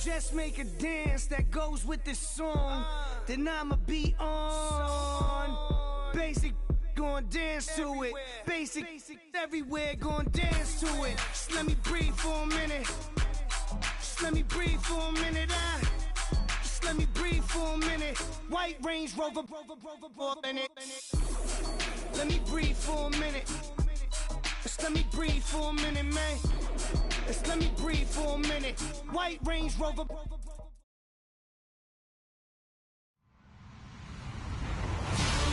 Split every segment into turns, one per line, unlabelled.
Just make a dance that goes with this song. Then I'ma be on. Basic, gon' dance to it. Basic, everywhere, gon' dance to it. Just let me breathe for a minute. Just let me breathe for a minute. Just let me breathe for a minute. White Range Rover, in it. Let me breathe for a minute. Just let me breathe for a minute, man. Just let me breathe for a minute. White Range Rover.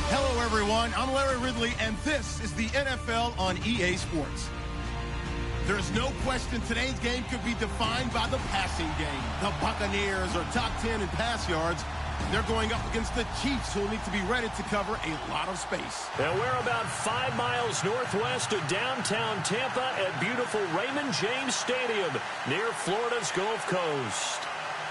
Hello, everyone. I'm Larry Ridley, and this is the NFL on EA Sports. There's no question today's game could be defined by the passing game. The Buccaneers are top 10 in pass yards. They're going up against the Chiefs, who will need to be ready to cover a lot of space.
Now, we're about 5 miles northwest of downtown Tampa at beautiful Raymond James Stadium near Florida's Gulf Coast.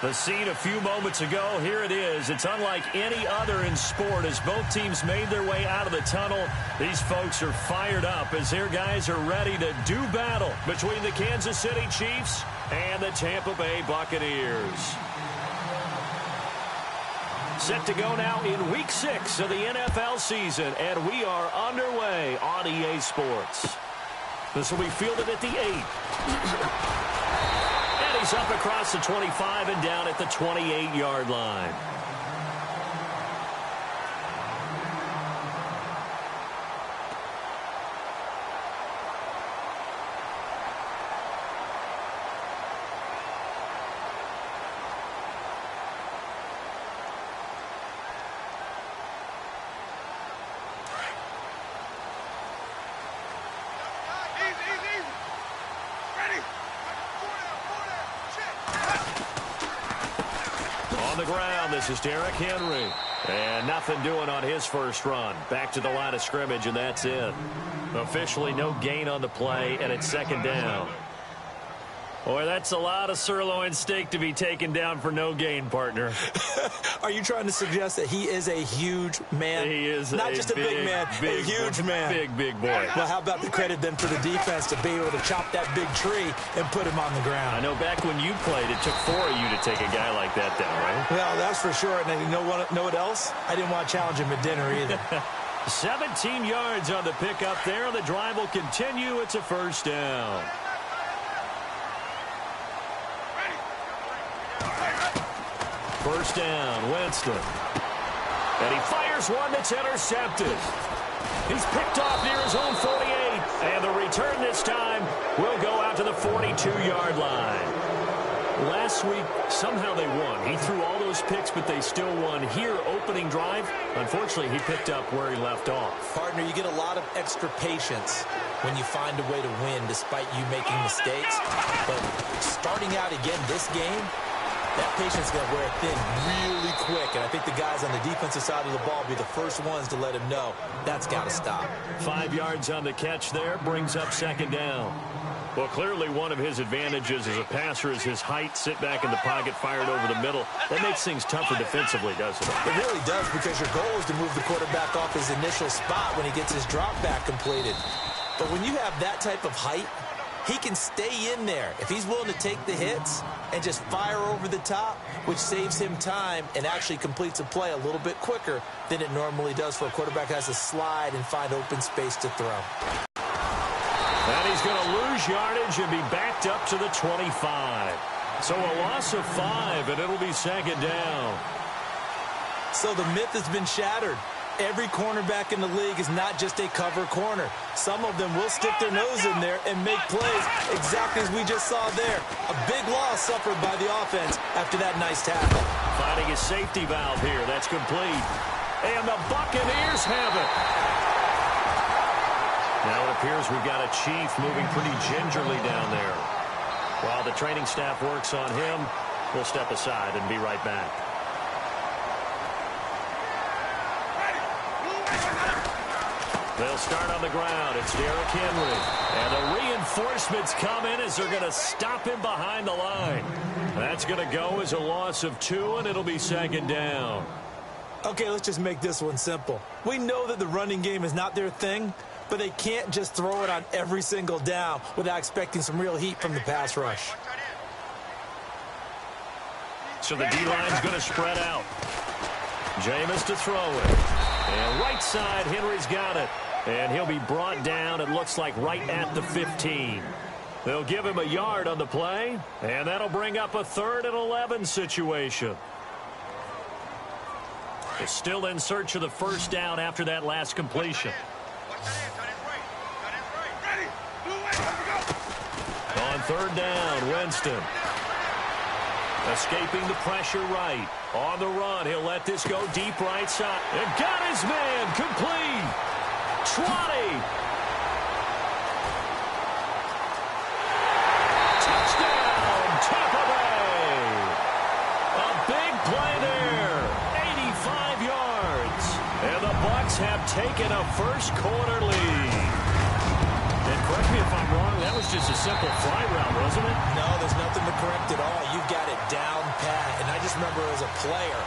The scene a few moments ago, here it is. It's unlike any other in sport as both teams made their way out of the tunnel. These folks are fired up as their guys are ready to do battle between the Kansas City Chiefs and the Tampa Bay Buccaneers. Set to go now in Week 6 of the NFL season, and we are underway on EA Sports. This will be fielded at the 8. And he's up across the 25 and down at the 28-yard line. This is Derrick Henry. And nothing doing on his first run. Back to the line of scrimmage, and that's it. Officially no gain on the play, and it's second down. Boy, that's a lot of sirloin steak to be taken down for no gain, partner.
Are you trying to suggest that he is a huge man?
He is
not just a big man, a huge man.
Big boy.
Well, how about the credit then for the defense to be able to chop that big tree and put him on the ground?
I know back when you played, it took 4 of you to take a guy like that down, right?
Well, that's for sure. And you know what else? I didn't want to challenge him at dinner either.
17 yards on the pickup there. The drive will continue. It's a first down. First down, Winston. And he fires one that's intercepted. He's picked off near his own 48. And the return this time will go out to the 42-yard line. Last week, somehow they won. He threw all those picks, but they still won. Here, opening drive, unfortunately, he picked up where he left off.
Partner, you get a lot of extra patience when you find a way to win despite you making mistakes. But starting out again this game, that patience is going to wear thin really quick, and I think the guys on the defensive side of the ball will be the first ones to let him know that's got to stop.
5 yards on the catch there, brings up second down. Well, clearly one of his advantages as a passer is his height, sit back in the pocket, fired over the middle. That makes things tougher defensively, doesn't it?
It really does, because your goal is to move the quarterback off his initial spot when he gets his drop back completed. But when you have that type of height, he can stay in there if he's willing to take the hits and just fire over the top, which saves him time and actually completes a play a little bit quicker than it normally does for a quarterback who has to slide and find open space to throw.
And he's going to lose yardage and be backed up to the 25. So a loss of 5, and it'll be second down.
So the myth has been shattered. Every cornerback in the league is not just a cover corner. Some of them will stick their nose in there and make plays exactly as we just saw there. A big loss suffered by the offense after that nice tackle.
Finding a safety valve here. That's complete. And the Buccaneers have it. Now it appears we've got a Chief moving pretty gingerly down there. While the training staff works on him, we'll step aside and be right back. They'll start on the ground. It's Derrick Henry. And the reinforcements come in as they're going to stop him behind the line. That's going to go as a loss of 2, and it'll be second down.
Okay, let's just make this one simple. We know that the running game is not their thing, but they can't just throw it on every single down without expecting some real heat from the pass rush.
So the D-line's going to spread out. Jameis to throw it. And right side, Henry's got it. And he'll be brought down, it looks like, right at the 15. They'll give him a yard on the play, and that'll bring up a 3rd and 11 situation. They're still in search of the first down after that last completion. On 3rd down, Winston. Escaping the pressure right. On the run, he'll let this go deep right side. And got his man complete. 20. Touchdown, Tampa Bay. A big play there. 85 yards. And the Bucs have taken a first quarter lead. And correct me if I'm wrong, that was just a simple fly route, wasn't it?
No, there's nothing to correct at all. You've got it down pat. And I just remember as a player,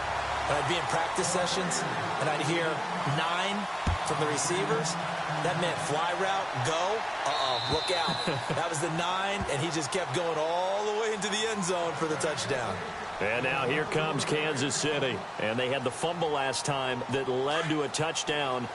when I'd be in practice sessions, and I'd hear 9 from the receivers. That meant fly route, go, look out. That was the 9, and he just kept going all the way into the end zone for the touchdown.
And now here comes Kansas City. And they had the fumble last time that led to a touchdown.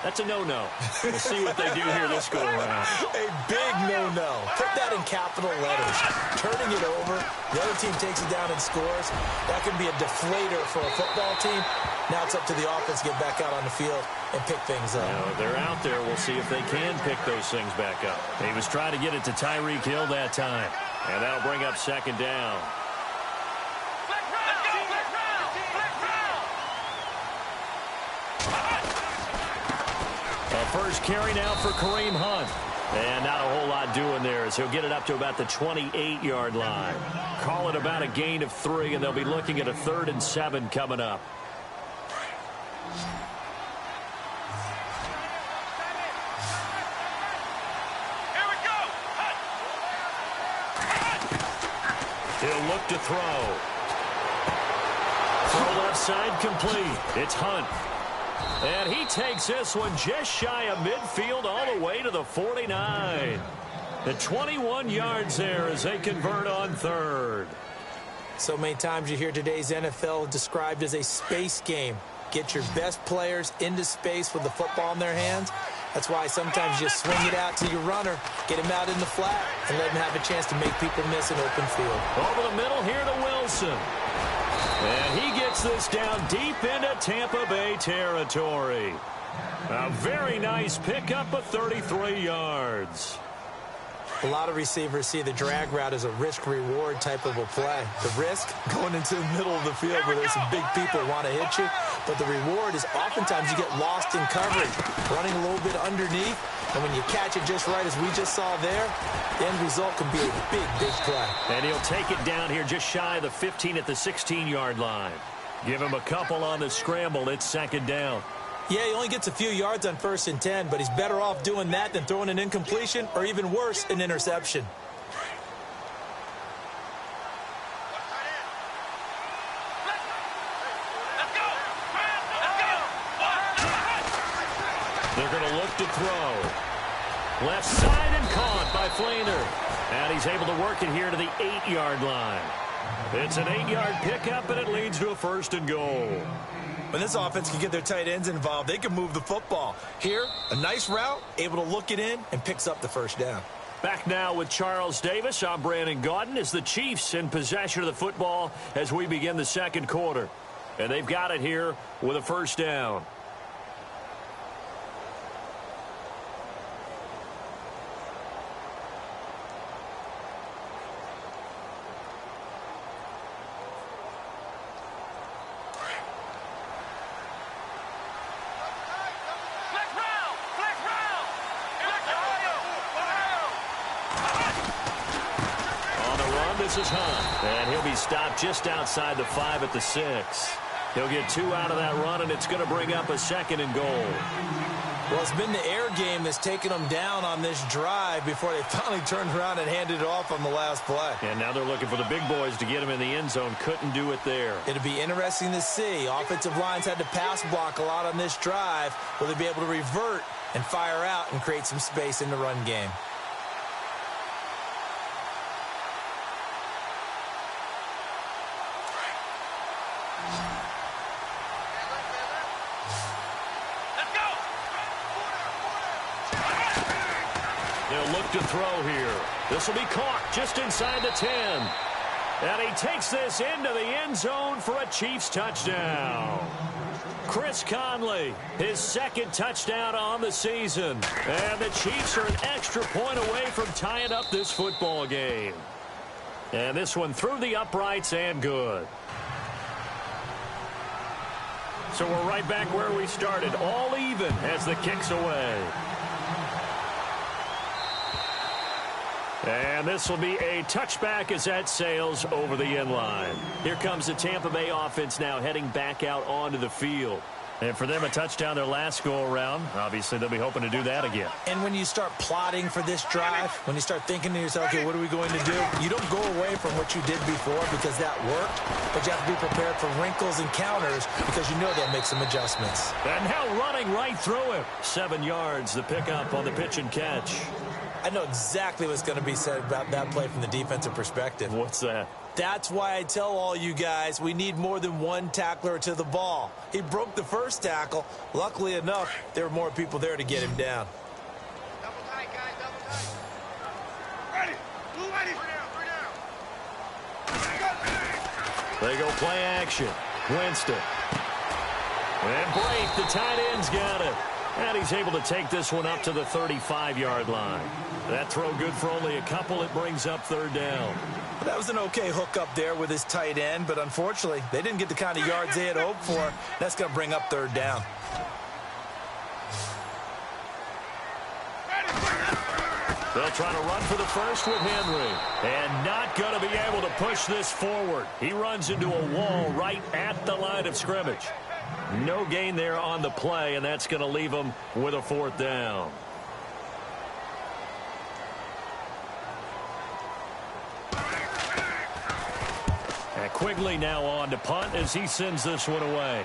That's a no-no. We'll see what they do here this go-around.
A big no-no. Put that in capital letters. Turning it over, the other team takes it down and scores. That can be a deflator for a football team. Now it's up to the offense to get back out on the field and pick things up.
Now, they're out there. We'll see if they can pick those things back up. He was trying to get it to Tyreek Hill that time. And that'll bring up 2nd down. First carry now for Kareem Hunt. And not a whole lot doing there as he'll get it up to about the 28-yard line. Call it about a gain of 3, and they'll be looking at a 3rd and 7 coming up.
Here we go.
He'll look to throw. Throw left side complete. It's Hunt. And he takes this one just shy of midfield all the way to the 49. The 21 yards there as they convert on 3rd.
So many times you hear today's NFL described as a space game. Get your best players into space with the football in their hands. That's why sometimes you just swing it out to your runner, get him out in the flat, and let him have a chance to make people miss an open field.
Over the middle here to Wilson. And he gets this down deep into Tampa Bay territory. A very nice pickup of 33 yards.
A lot of receivers see the drag route as a risk-reward type of a play. The risk, going into the middle of the field where there's some big people want to hit you. But the reward is oftentimes you get lost in coverage, running a little bit underneath. And when you catch it just right, as we just saw there, the end result can be a big, big play.
And he'll take it down here just shy of the 15 at the 16-yard line. Give him a couple on the scramble. It's 2nd down.
Yeah, he only gets a few yards on 1st and 10, but he's better off doing that than throwing an incompletion or even worse, an interception.
They're going to look to throw. Left side and caught by Flainer. And he's able to work it here to the 8-yard line. It's an 8-yard pickup, and it leads to a 1st and goal.
When this offense can get their tight ends involved, they can move the football. Here, a nice route, able to look it in, and picks up the 1st down.
Back now with Charles Davis. I'm Brandon Gaudin as the Chiefs in possession of the football as we begin the 2nd quarter. And they've got it here with a 1st down. This is Hunt, and he'll be stopped just outside the 5 at the 6. He'll get 2 out of that run, and it's going to bring up a 2nd and goal.
Well, it's been the air game that's taken them down on this drive before they finally turned around and handed it off on the last play.
And now they're looking for the big boys to get him in the end zone. Couldn't do it there.
It'll be interesting to see. Offensive lines had to pass block a lot on this drive. Will they be able to revert and fire out and create some space in the run game?
They'll look to throw here. This will be caught just inside the 10. And he takes this into the end zone for a Chiefs touchdown. Chris Conley, his second touchdown on the season. And the Chiefs are an extra point away from tying up this football game. And this one through the uprights and good. So we're right back where we started, all even as the kick's away. And this will be a touchback as that sails over the end line. Here comes the Tampa Bay offense now heading back out onto the field. And for them, a touchdown their last go-around. Obviously, they'll be hoping to do that again.
And when you start plotting for this drive, when you start thinking to yourself, okay, what are we going to do? You don't go away from what you did before because that worked, but you have to be prepared for wrinkles and counters because you know they'll make some adjustments.
And now running right through him. 7 yards, the pickup on the pitch and catch.
I know exactly what's going to be said about that play from the defensive perspective.
What's that?
That's why I tell all you guys we need more than one tackler to the ball. He broke the first tackle. Luckily enough, there were more people there to get him down.
Double tight, guys, double tight. Ready. Blue ready.
They go play action. Winston. And Blake, the tight end's got it. And he's able to take this one up to the 35-yard line. That throw good for only a couple. It brings up third down.
That was an okay hook up there with his tight end, but unfortunately, they didn't get the kind of yards they had hoped for. That's going to bring up third down.
They'll try to run for the first with Henry. And not going to be able to push this forward. He runs into a wall right at the line of scrimmage. No gain there on the play, and that's going to leave him with a fourth down. And Quigley now on to punt as he sends this one away.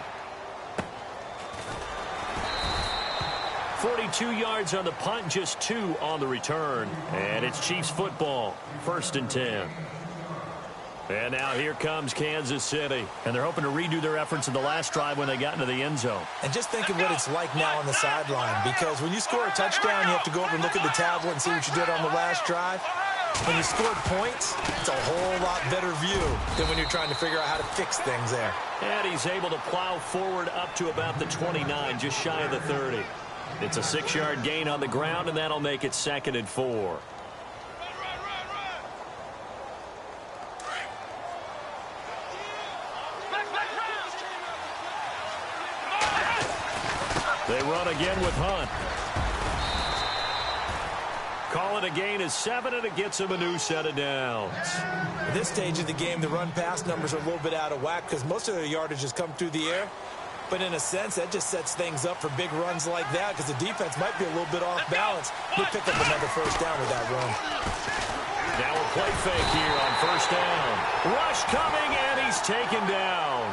42 yards on the punt, just 2 on the return. And it's Chiefs football, 1st and 10. And now here comes Kansas City. And they're hoping to redo their efforts in the last drive when they got into the end zone.
And just think of what it's like now on the sideline. Because when you score a touchdown, you have to go over and look at the tablet and see what you did on the last drive. When you scored points, it's a whole lot better view than when you're trying to figure out how to fix things there.
And he's able to plow forward up to about the 29, just shy of the 30. It's a 6-yard gain on the ground, and that'll make it 2nd and 4. They run again with Hunt. Call it a gain of 7, and it gets him a new set of downs.
At this stage of the game, the run-pass numbers are a little bit out of whack because most of their yardage has come through the air. But in a sense, that just sets things up for big runs like that because the defense might be a little bit off balance. He'll pick up another first down with that run.
Now a play fake here on 1st down. Rush coming, and he's taken down.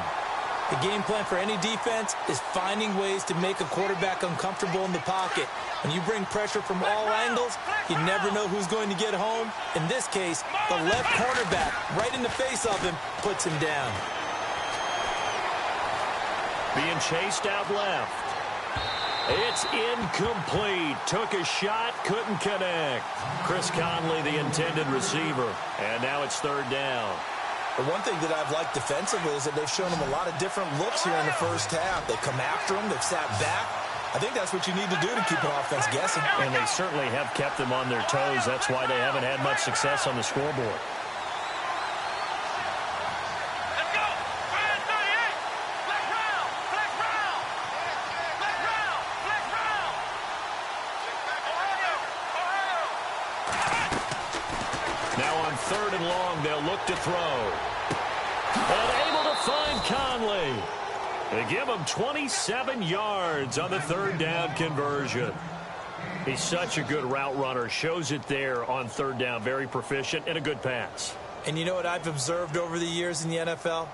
The game plan for any defense is finding ways to make a quarterback uncomfortable in the pocket. When you bring pressure from all angles, you never know who's going to get home. In this case, the left cornerback, right in the face of him, puts him down.
Being chased out left. It's incomplete. Took a shot, couldn't connect. Chris Conley, the intended receiver. And now it's 3rd down.
The one thing that I've liked defensively is that they've shown him a lot of different looks here in the first half. They've come after him. They've sat back. I think that's what you need to do to keep an offense guessing.
And they certainly have kept them on their toes. That's why they haven't had much success on the scoreboard.
Let's go. 38. Black round. Black round. Black round. Black round.
Now on 3rd and long, they'll look to throw. And able to find Conley. They give him 27 yards on the 3rd down conversion. He's such a good route runner. Shows it there on 3rd down. Very proficient and a good pass.
And you know what I've observed over the years in the NFL?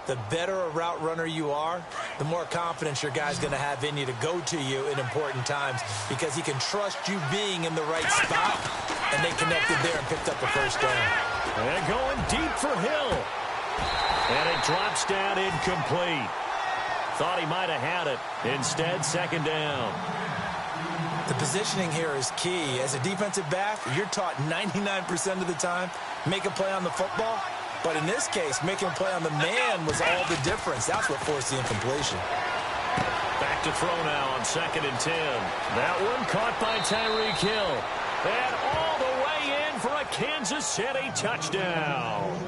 The better a route runner you are, the more confidence your guy's going to have in you to go to you in important times because he can trust you being in the right spot, and they connected there and picked up a first down.
And going deep for Hill. And it drops down incomplete. Thought he might have had it. Instead, 2nd down.
The positioning here is key. As a defensive back, you're taught 99% of the time, make a play on the football. But in this case, making a play on the man was all the difference. That's what forced the incompletion.
Back to throw now on 2nd and 10. That one caught by Tyreek Hill. And all the way in for a Kansas City touchdown.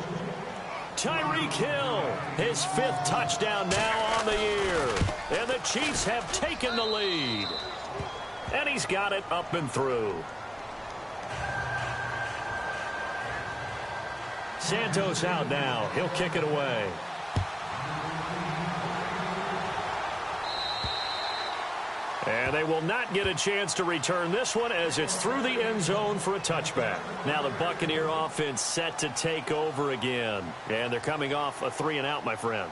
Tyreek Hill, his 5th touchdown now on the year. And the Chiefs have taken the lead. And he's got it up and through. Santos out now. He'll kick it away. And they will not get a chance to return this one as it's through the end zone for a touchback. Now the Buccaneer offense set to take over again. And they're coming off a 3-and-out, my friend.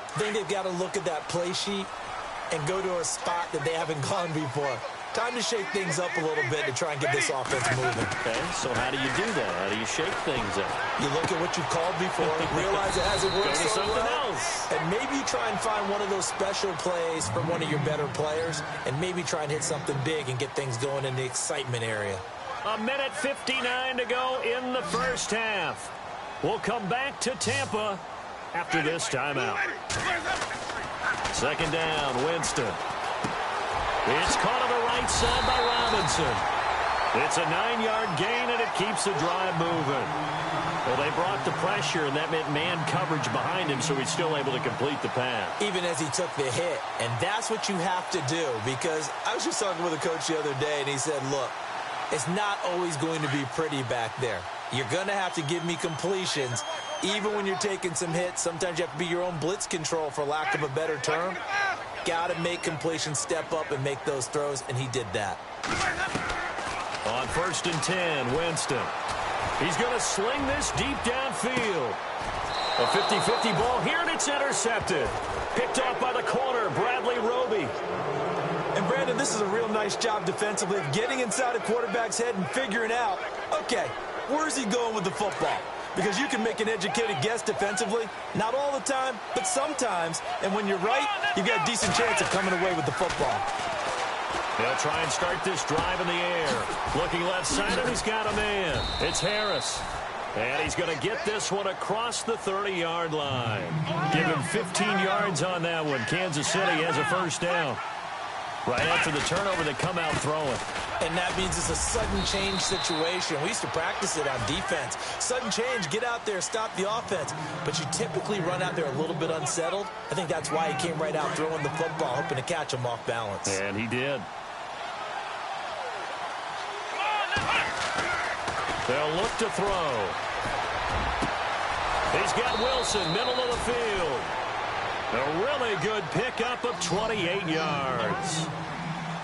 I think they've got to look at that play sheet and go to a spot that they haven't gone before. Time to shake things up a little bit to try and get this offense moving.
Okay, so how do you do that? How do you shake things up?
You look at what you've called before, realize it hasn't worked
Go to
so
something
well,
else.
and maybe try and find one of those special plays from one of your better players, and maybe try and hit something big and get things going in the excitement area.
1:59 to go in the first half. We'll come back to Tampa after this timeout. 2nd down, Winston. It's caught on the right side by Robinson. It's a 9-yard gain, and it keeps the drive moving. Well, they brought the pressure, and that meant man coverage behind him, so he's still able to complete the pass.
Even as he took the hit, and that's what you have to do, because I was just talking with a coach the other day, and he said, look, it's not always going to be pretty back there. You're going to have to give me completions, even when you're taking some hits. Sometimes you have to be your own blitz control, for lack of a better term. Got to make completions step up and make those throws, and he did that.
On 1st and 10, Winston. He's going to sling this deep downfield. A 50-50 ball here, and it's intercepted. Picked off by the corner, Bradley Roby.
And, Brandon, this is a real nice job defensively of getting inside a quarterback's head and figuring out, okay, where's he going with the football? Because you can make an educated guess defensively. Not all the time, but sometimes. And when you're right, you've got a decent chance of coming away with the football.
They'll try and start this drive in the air. Looking left side, and he's got a man. It's Harris. And he's going to get this one across the 30-yard line. Give him 15 yards on that one. Kansas City has a first down. Right after the turnover, they come out throwing.
And that means it's a sudden change situation. We used to practice it on defense. Sudden change, get out there, stop the offense. But you typically run out there a little bit unsettled. I think that's why he came right out throwing the football, hoping to catch him off balance.
And he did. They'll look to throw. He's got Wilson, middle of the field. A really good pickup of 28 yards.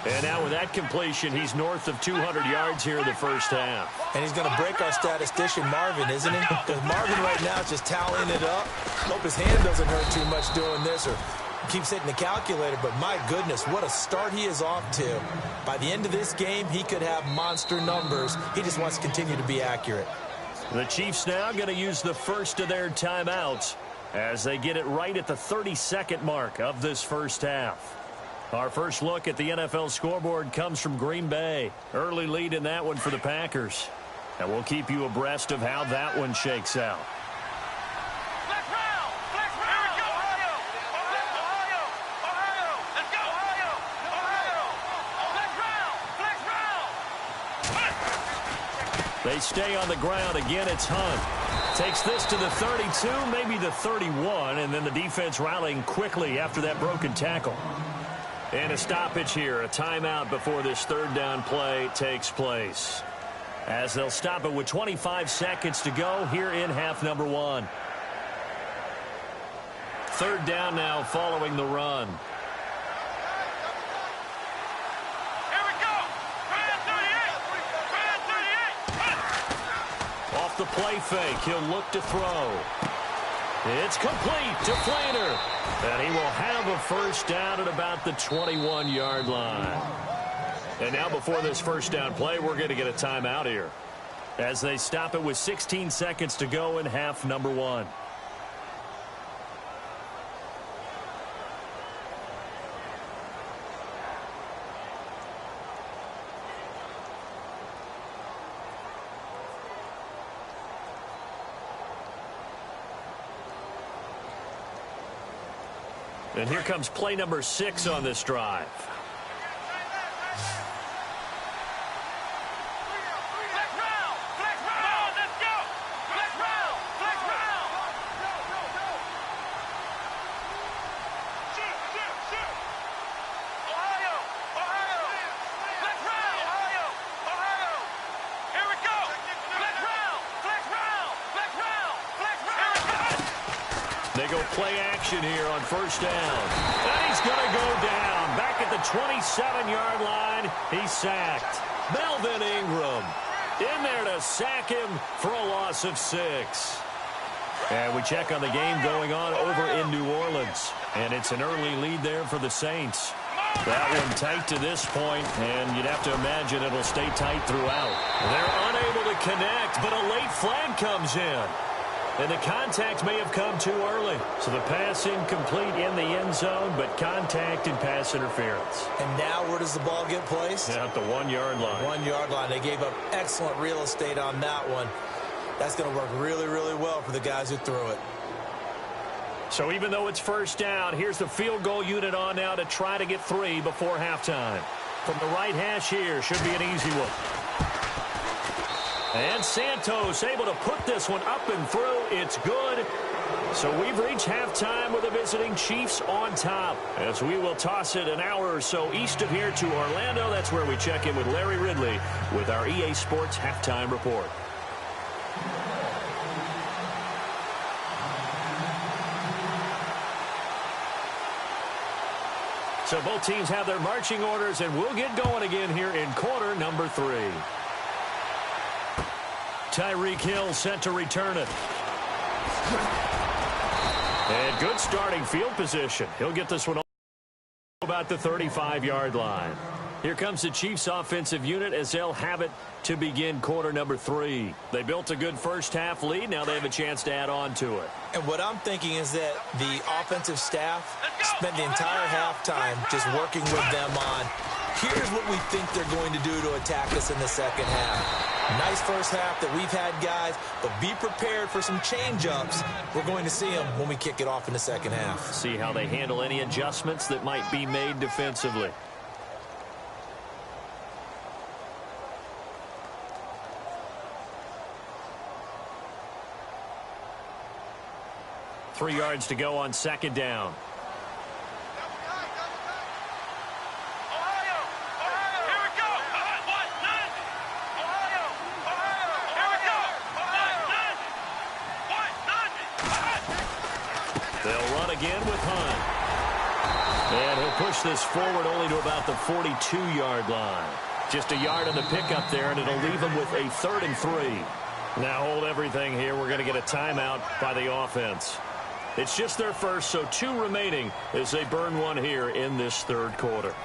And now with that completion, he's north of 200 yards here in the first half.
And he's going to break our statistician, Marvin, isn't he? Because Marvin right now is just tallying it up. Hope his hand doesn't hurt too much doing this or keeps hitting the calculator. But my goodness, what a start he is off to. By the end of this game, he could have monster numbers. He just wants to continue to be accurate.
The Chiefs now going to use the first of their timeouts as they get it right at the 32nd mark of this first half. Our first look at the NFL scoreboard comes from Green Bay. Early lead in that one for the Packers. And we'll keep you abreast of how that one shakes out.
Flex round! Flex round! Here we go! Ohio! Ohio! Ohio! Let's go! Ohio! Ohio! Flex round! Flex round!
They stay on the ground. Again, it's Hunt. Takes this to the 32, maybe the 31, and then the defense rallying quickly after that broken tackle. And a stoppage here, a timeout before this third down play takes place. As they'll stop it with 25 seconds to go here in half number one. Third down now following the run.
Here we go! Brand 38! Brand 38!
Off the play fake, he'll look to throw. It's complete to Flainer. And he will have a first down at about the 21-yard line. And now before this first down play, we're going to get a timeout here as they stop it with 16 seconds to go in half number one. And here comes play number 6 on this drive. They go play action here on first down. And he's going to go down. Back at the 27-yard line, he's sacked. Melvin Ingram in there to sack him for a loss of 6. And we check on the game going on over in New Orleans. And it's an early lead there for the Saints. That one tight to this point, and you'd have to imagine it'll stay tight throughout. They're unable to connect, but a late flag comes in. And the contact may have come too early. So the pass incomplete in the end zone, but contact and pass interference.
And now where does the ball get placed?
At the 1-yard line.
1-yard line. They gave up excellent real estate on that one. That's going to work really, really well for the guys who threw it.
So even though it's first down, here's the field goal unit on now to try to get 3 before halftime. From the right hash here, should be an easy one. And Santos able to put this one up and through. It's good. So we've reached halftime with the visiting Chiefs on top. As we will toss it an hour or so east of here to Orlando. That's where we check in with Larry Ridley with our EA Sports Halftime Report. So both teams have their marching orders, and we'll get going again here in quarter number 3. Tyreek Hill set to return it. And good starting field position. He'll get this one about the 35-yard line. Here comes the Chiefs offensive unit as they'll have it to begin quarter number 3. They built a good first-half lead. Now they have a chance to add on to it.
And what I'm thinking is that the offensive staff spent the entire halftime just working with them on, here's what we think they're going to do to attack us in the second half. Nice first half that we've had, guys, but be prepared for some change-ups. We're going to see them when we kick it off in the second half.
See how they handle any adjustments that might be made defensively. Three yards to go on second down. They'll run again with Hunt. And he'll push this forward only to about the 42-yard line. Just a yard on the pickup there, and it'll leave them with a 3rd and 3. Now hold everything here. We're going to get a timeout by the offense. It's just their first, so 2 remaining as they burn one here in this third quarter.